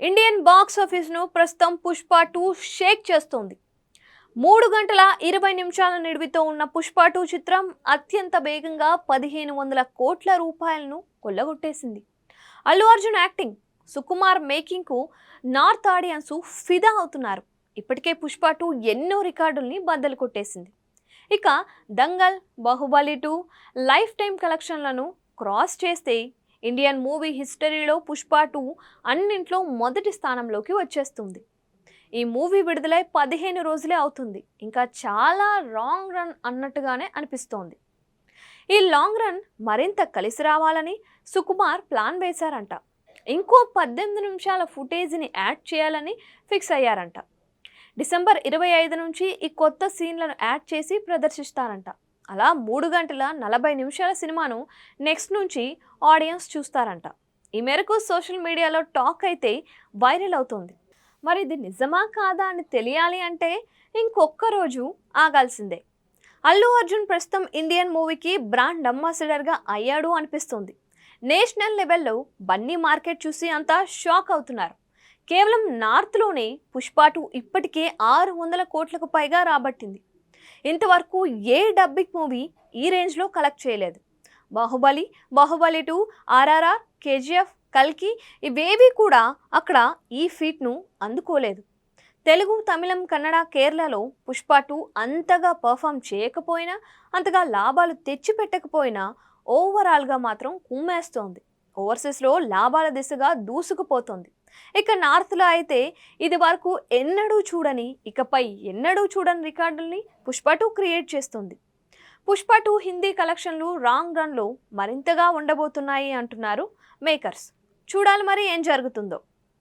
Indian box ఆఫీస్ను ప్రస్తుతం పుష్ప 2 షేక్ చేస్తోంది. 3 గంటల 20 నిమిషాల నిడివితో ఉన్న పుష్ప 2 చిత్రం అత్యంత వేగంగా 1500 కోట్ల రూపాయలను కొల్లగొట్టేసింది. అల్లు అర్జున్ యాక్టింగ్, సుకుమార్ మేకింగ్ కు నార్త్ ఆడియన్స్ ఫిదా అవుతున్నారు. ఇప్పటికే పుష్ప 2 ఎన్నో రికార్డుల్ని బద్దలు కొట్టేసింది. ఇక దంగల్, బాహుబలి 2 లైఫ్ టైం కలెక్షన్లను క్రాస్ చేస్తే ఇండియన్ మూవీ హిస్టరీలో పుష్ప 2 అన్నింట్లో మొదటి స్థానంలోకి వచ్చేస్తుంది. ఈ మూవీ విడుదలై 15 రోజులే అవుతుంది. ఇంకా చాలా లాంగ్ రన్ అన్నట్టుగానే అనిపిస్తోంది. ఈ లాంగ్ రన్ మరింత కలిసి రావాలని సుకుమార్ ప్లాన్ వేశారంట. ఇంకో 18 నిమిషాల ఫుటేజ్ని యాడ్ చేయాలని ఫిక్స్ అయ్యారంట. డిసెంబర్ 25 నుంచి ఈ కొత్త సీన్లను యాడ్ చేసి ప్రదర్శిస్తారంట. అలా 3 గంటల 40 నిమిషాల సినిమాను నెక్స్ట్ నుంచి ఆడియన్స్ చూస్తారంట. ఈ మేరకు సోషల్ మీడియాలో టాక్ అయితే వైరల్ అవుతోంది. మరి ఇది నిజమా కాదా అని తెలియాలి అంటే ఇంకొక రోజు ఆగాల్సిందే. అల్లు అర్జున్ ప్రస్తుతం ఇండియన్ మూవీకి బ్రాండ్ అంబాసిడర్గా అయ్యాడు అనిపిస్తుంది. నేషనల్ లెవెల్లో బన్నీ మార్కెట్ చూసి అంతా షాక్ అవుతున్నారు. కేవలం నార్త్లోనే పుష్ప 2 ఇప్పటికే 600 కోట్లకు పైగా రాబట్టింది. ఇంతవరకు ఏ డబ్బింగ్ మూవీ ఈ రేంజ్లో కలెక్ట్ చేయలేదు. బాహుబలి, బాహుబలి 2, ఆర్ఆర్ఆర్, కేజీఎఫ్, కల్కి ఇవేవి కూడా అక్కడ ఈ ఫీట్ను అందుకోలేదు. తెలుగు, తమిళం, కన్నడ, కేరళలో పుష్ప 2 అంతగా పర్ఫామ్ చేయకపోయినా, అంతగా లాభాలు తెచ్చిపెట్టకపోయినా ఓవరాల్గా మాత్రం కుమ్మేస్తోంది. ఓవర్సీస్లో లాభాల దిశగా దూసుకుపోతోంది. ఇక నార్త్లో అయితే ఇది వరకు ఎన్నడూ చూడని, ఇకపై ఎన్నడూ చూడని రికార్డుల్ని పుష్ప 2 క్రియేట్ చేస్తుంది. పుష్ప 2 హిందీ కలెక్షన్లు రాంగ్ రన్లో మరింతగా ఉండబోతున్నాయి అంటున్నారు మేకర్స్. చూడాలి మరి ఏం జరుగుతుందో.